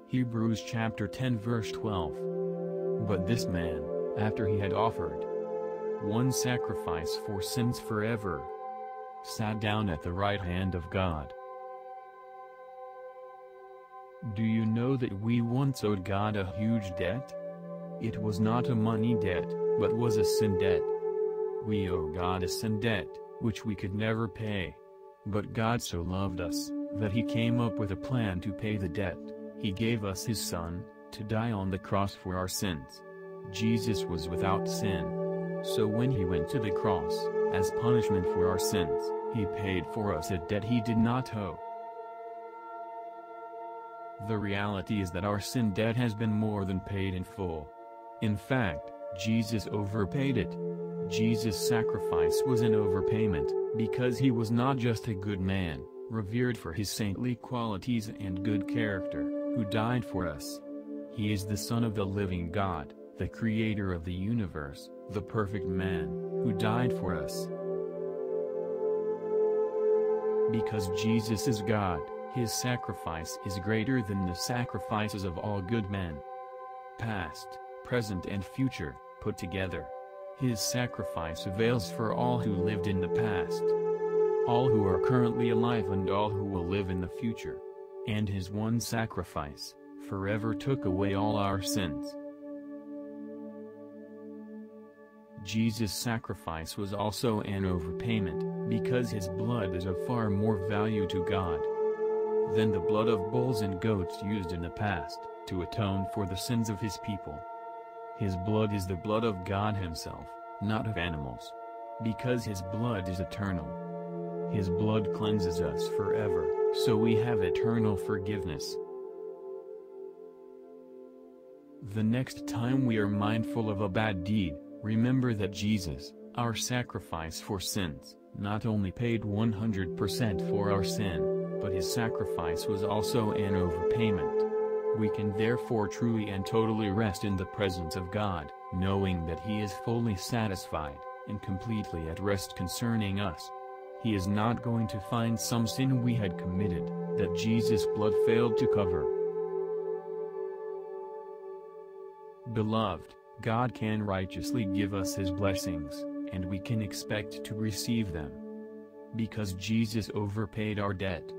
Hebrews chapter 10 verse 12. But this man, after he had offered one sacrifice for sins forever, sat down at the right hand of God. Do you know that we once owed God a huge debt? It was not a money debt, but was a sin debt. We owe God a sin debt, which we could never pay. But God so loved us, that he came up with a plan to pay the debt. He gave us his Son, to die on the cross for our sins. Jesus was without sin. So when he went to the cross, as punishment for our sins, he paid for us a debt he did not owe. The reality is that our sin debt has been more than paid in full. In fact, Jesus overpaid it. Jesus' sacrifice was an overpayment, because he was not just a good man, revered for his saintly qualities and good character, who died for us. He is the Son of the living God, the Creator of the universe, the perfect man, who died for us. Because Jesus is God, his sacrifice is greater than the sacrifices of all good men, past, present and future, put together. His sacrifice avails for all who lived in the past, all who are currently alive and all who will live in the future. And his one sacrifice, forever took away all our sins. Jesus' sacrifice was also an overpayment, because his blood is of far more value to God than the blood of bulls and goats used in the past, to atone for the sins of his people. His blood is the blood of God himself, not of animals. Because his blood is eternal. His blood cleanses us forever, so we have eternal forgiveness. The next time we are mindful of a bad deed, remember that Jesus, our sacrifice for sins, not only paid 100% for our sin, but his sacrifice was also an overpayment. We can therefore truly and totally rest in the presence of God, knowing that he is fully satisfied, and completely at rest concerning us. He is not going to find some sin we had committed, that Jesus' blood failed to cover. Beloved, God can righteously give us his blessings, and we can expect to receive them. Because Jesus overpaid our debt.